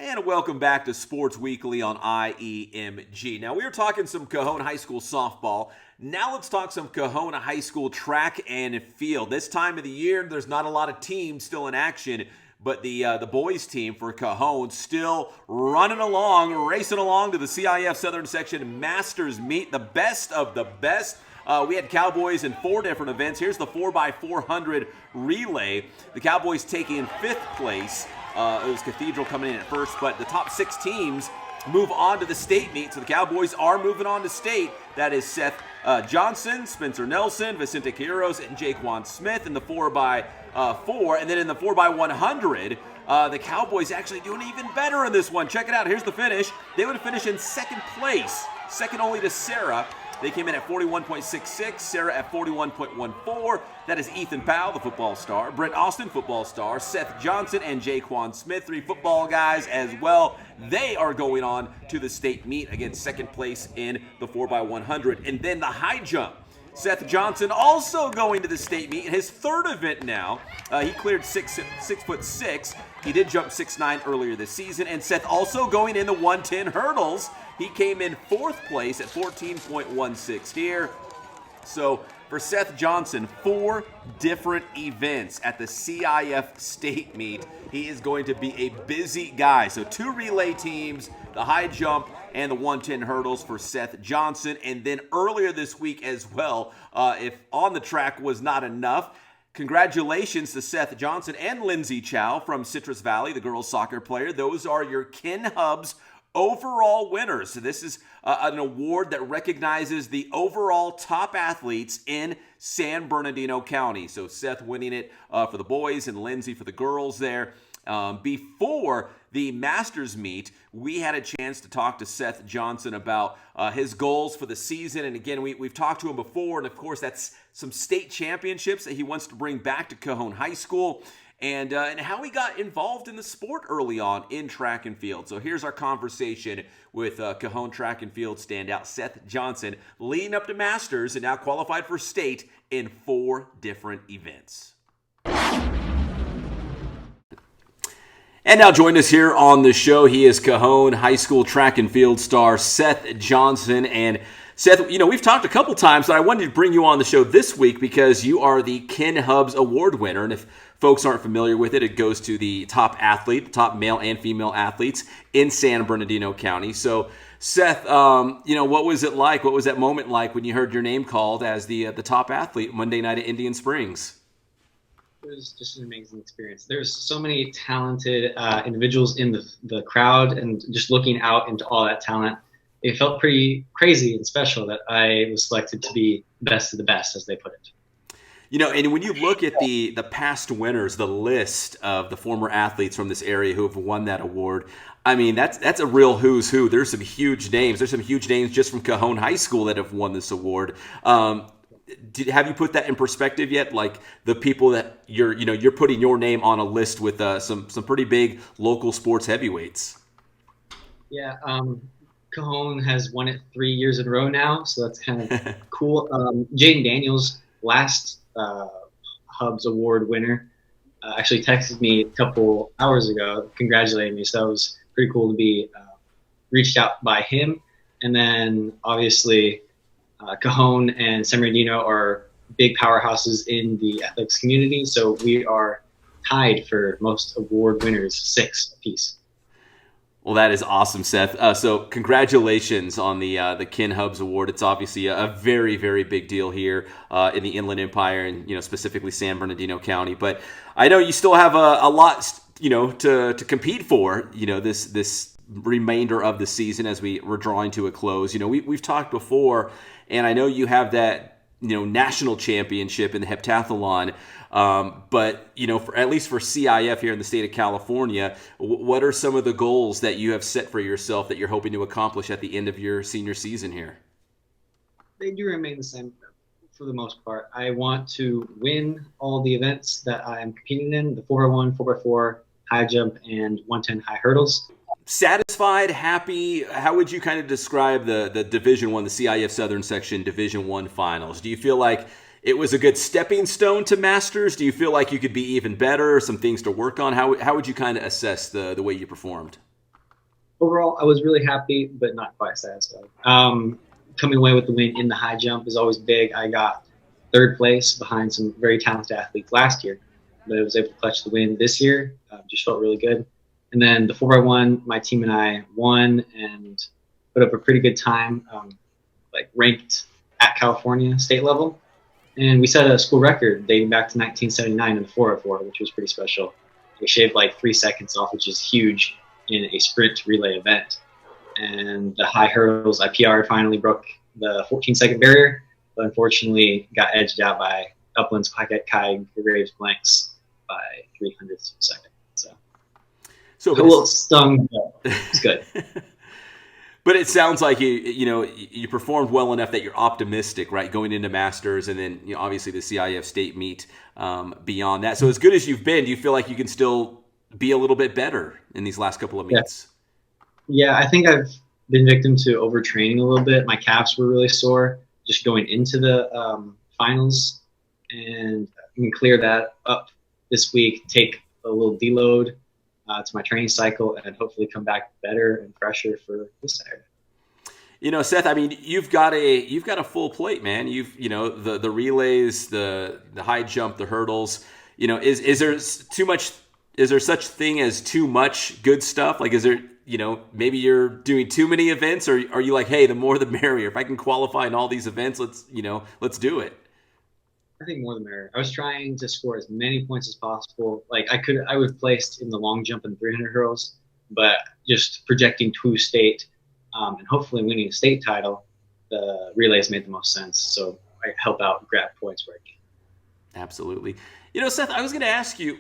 And welcome back to Sports Weekly on IEMG. Now, we were talking some Cajon High School softball. Now let's talk some Cajon High School track and field. This time of the year, there's not a lot of teams still in action, but the boys team for Cajon still running along, racing along to the CIF Southern Section Masters Meet, the best of the best. We had Cowboys in 4 different events. Here's the 4x400 relay. The Cowboys taking 5th place. It was Cathedral coming in at first, but the top 6 teams move on to the state meet. So the Cowboys are moving on to state. That is Seth Johnson, Spencer Nelson, Vicente Quiros, and Jaquan Smith in the 4x4. And then in the 4x100, the Cowboys actually doing even better in this one. Check it out. Here's the finish. They would finish in 2nd place, second only to Sarah. They came in at 41.66, Sarah at 41.14. That is Ethan Powell, the football star, Brent Austin, football star, Seth Johnson, and Jaquan Smith, 3 football guys as well. They are going on to the state meet, again, 2nd place in the 4x100. And then the high jump. Seth Johnson also going to the state meet in his 3rd event now. He cleared 6'6". He did jump 6'9" earlier this season. And Seth also going in the 110 hurdles. He came in 4th place at 14.16 here. So for Seth Johnson, 4 different events at the CIF state meet. He is going to be a busy guy. So 2 relay teams, the high jump, and the 110 hurdles for Seth Johnson. And then earlier this week as well, if on the track was not enough, congratulations to Seth Johnson and Lindsay Chow from Citrus Valley, the girls soccer player. Those are your Ken Hubs overall winners. So this is an award that recognizes the overall top athletes in San Bernardino County. So Seth winning it for the boys and Lindsay for the girls there. Before the Masters meet, we had a chance to talk to Seth Johnson about his goals for the season. And again, we've talked to him before, and of course that's some state championships that he wants to bring back to Cajon High School. And how he got involved in the sport early on in track and field. So here's our conversation with Cajon track and field standout Seth Johnson, leading up to Masters and now qualified for state in 4 different events. And now join us here on the show. He is Cajon High School track and field star Seth Johnson. And Seth, we've talked a couple times, but I wanted to bring you on the show this week because you are the Ken Hubs Award winner. And if folks aren't familiar with it, it goes to the top athlete, top male and female athletes in San Bernardino County. So, Seth, what was it like? What was that moment like when you heard your name called as the top athlete Monday night at Indian Springs? It was just an amazing experience. There's so many talented individuals in the crowd, and just looking out into all that talent, it felt pretty crazy and special that I was selected to be best of the best, as they put it. And when you look at the past winners, the list of the former athletes from this area who have won that award, I mean, that's a real who's who. There's some huge names. There's some huge names just from Cajon High School that have won this award. Have you put that in perspective yet? Like the people that you're putting your name on a list with some pretty big local sports heavyweights. Yeah, Cajon has won it 3 years in a row now, so that's kind of cool. Jaden Daniels, last Hubs Award winner, actually texted me a couple hours ago congratulating me, so that was pretty cool to be reached out by him. And then obviously Cajon and San Bernardino are big powerhouses in the athletics community, so we are tied for most award winners, 6 apiece. Well, that is awesome, Seth. So congratulations on the Ken Hubs Award. It's obviously a very, very big deal here in the Inland Empire and, specifically San Bernardino County. But I know you still have a lot, to compete for, this remainder of the season as we're drawing to a close. We've talked before, and I know you have that, national championship in the heptathlon. But, at least for CIF here in the state of California, what are some of the goals that you have set for yourself that you're hoping to accomplish at the end of your senior season here? They do remain the same for the most part. I want to win all the events that I'm competing in, the 4x1, 4x4, high jump, and 110 high hurdles. Satisfied, happy? How would you kind of describe the Division I, the CIF Southern Section Division I finals? Do you feel like it was a good stepping stone to Masters? Do you feel like you could be even better, some things to work on? How would you kind of assess the way you performed? Overall, I was really happy, but not quite satisfied. Coming away with the win in the high jump is always big. I got third place behind some very talented athletes last year, but I was able to clutch the win this year. Just felt really good. And then the 4x1, my team and I won and put up a pretty good time, like ranked at California state level. And we set a school record dating back to 1979 in the 4x4, which was pretty special. We shaved like 3 seconds off, which is huge in a sprint relay event. And the high hurdles, I PR'd, finally broke the 14-second barrier, but unfortunately got edged out by Upland's Paquette Kai Graves Blanks by 300ths of a second. So a little stung, but it's good. But it sounds like you performed well enough that you're optimistic, right, going into Masters, and then obviously the CIF state meet beyond that. So as good as you've been, do you feel like you can still be a little bit better in these last couple of meets? Yeah, I think I've been victim to overtraining a little bit. My calves were really sore just going into the finals, and I can clear that up this week, take a little deload to my training cycle, and hopefully come back better and fresher for this Saturday. Seth, I mean, you've got a full plate, man. The relays, the high jump, the hurdles. Is there too much? Is there such thing as too much good stuff? Like, is there, maybe you're doing too many events, or are you like, hey, the more the merrier? If I can qualify in all these events, let's do it. I think more the merrier. I was trying to score as many points as possible. Like I would have placed in the long jump and 300 hurdles, but just projecting to state and hopefully winning a state title, the relays made the most sense. So I help out, grab points where I can. Absolutely. Seth, I was going to ask you,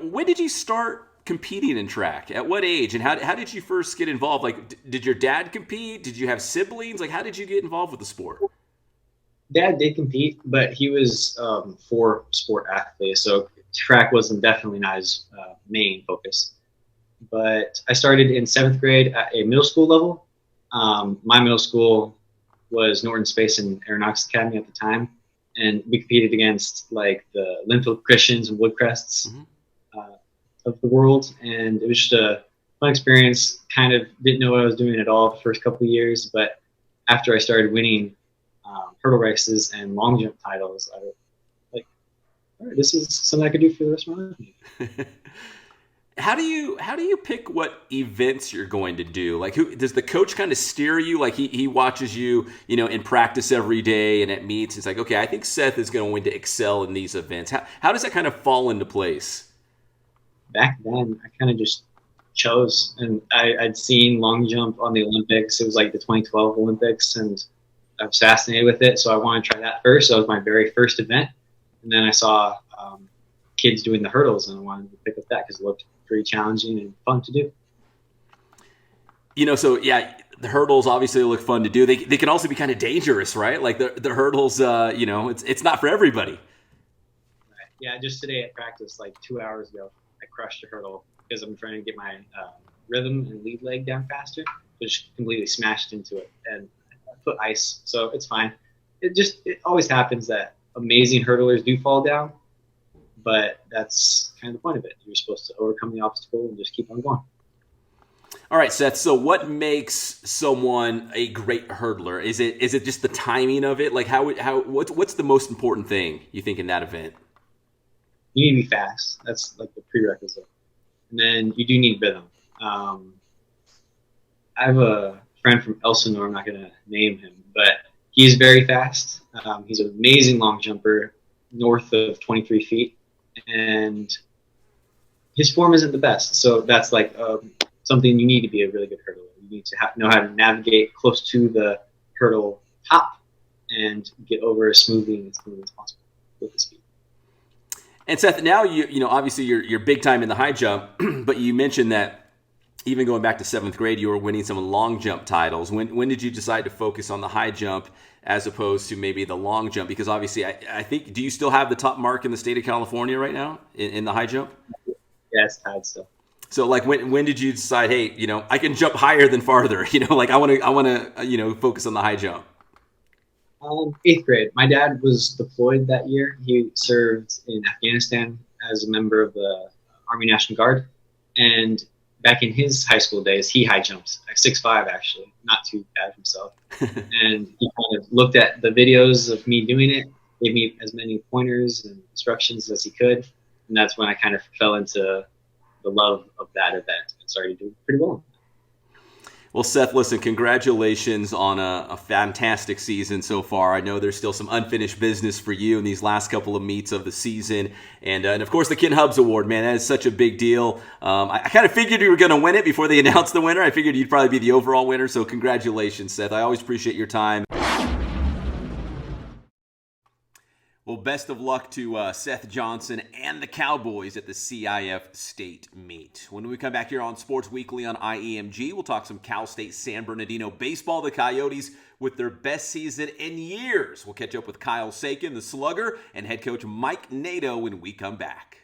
when did you start competing in track? At what age? And how did you first get involved? Like, did your dad compete? Did you have siblings? Like, how did you get involved with the sport? Dad did compete, but he was for sport athlete, so track wasn't definitely not his main focus. But I started in 7th grade at a middle school level. My middle school was Norton Space and Aeronautics Academy at the time, and we competed against like the Linfield Christians and Woodcrests of the world, and it was just a fun experience. Kind of didn't know what I was doing at all the first couple of years, but after I started winning hurdle races and long jump titles, I was like, all right, this is something I could do for the rest of my life. How do you pick what events you're going to do? Like, who does the coach kind of steer you? Like he watches you, in practice every day and at meets. It's like, okay, I think Seth is going to excel in these events. How does that kind of fall into place? Back then, I kind of just chose, and I'd seen long jump on the Olympics. It was like the 2012 Olympics, and I was fascinated with it, so I wanted to try that first. So that was my very first event, and then I saw kids doing the hurdles, and I wanted to pick up that because it looked pretty challenging and fun to do. So yeah, the hurdles obviously look fun to do. They can also be kind of dangerous, right? Like the hurdles, it's not for everybody. Right. Yeah, just today at practice, like 2 hours ago, I crushed a hurdle because I'm trying to get my rhythm and lead leg down faster. Just completely smashed into it and put ice, so it's fine. It always happens that amazing hurdlers do fall down, but that's kind of the point of it. You're supposed to overcome the obstacle and just keep on going. All right, Seth. So what makes someone a great hurdler? Is it just the timing of it? Like what's the most important thing you think in that event? You need to be fast. That's like the prerequisite. And then you do need rhythm. I have a friend from Elsinore. I'm not going to name him, but he's very fast. He's an amazing long jumper, north of 23 feet, and his form isn't the best. So that's like something you need to be a really good hurdler. You need to know how to navigate close to the hurdle top and get over as smoothly and as possible with the speed. And Seth, now you obviously you're big time in the high jump, but you mentioned that even going back to 7th grade, you were winning some long jump titles. When did you decide to focus on the high jump as opposed to maybe the long jump? Because obviously, I think, do you still have the top mark in the state of California right now in the high jump? Yeah, it's tied still. So like when did you decide, hey, I can jump higher than farther? Like I want to focus on the high jump. 8th grade. My dad was deployed that year. He served in Afghanistan as a member of the Army National Guard, and back in his high school days, he high jumps, like 6'5", actually, not too bad himself. And he kind of looked at the videos of me doing it, gave me as many pointers and instructions as he could, and that's when I kind of fell into the love of that event and started doing pretty well. Well, Seth, listen, congratulations on a fantastic season so far. I know there's still some unfinished business for you in these last couple of meets of the season. And of course, the Ken Hubbs Award, man, that is such a big deal. I kind of figured you were going to win it before they announced the winner. I figured you'd probably be the overall winner. So congratulations, Seth. I always appreciate your time. Well, best of luck to Seth Johnson and the Cowboys at the CIF State Meet. When we come back here on Sports Weekly on IEMG, we'll talk some Cal State San Bernardino baseball. The Coyotes with their best season in years. We'll catch up with Kyle Sakin, the slugger, and head coach Mike Nato when we come back.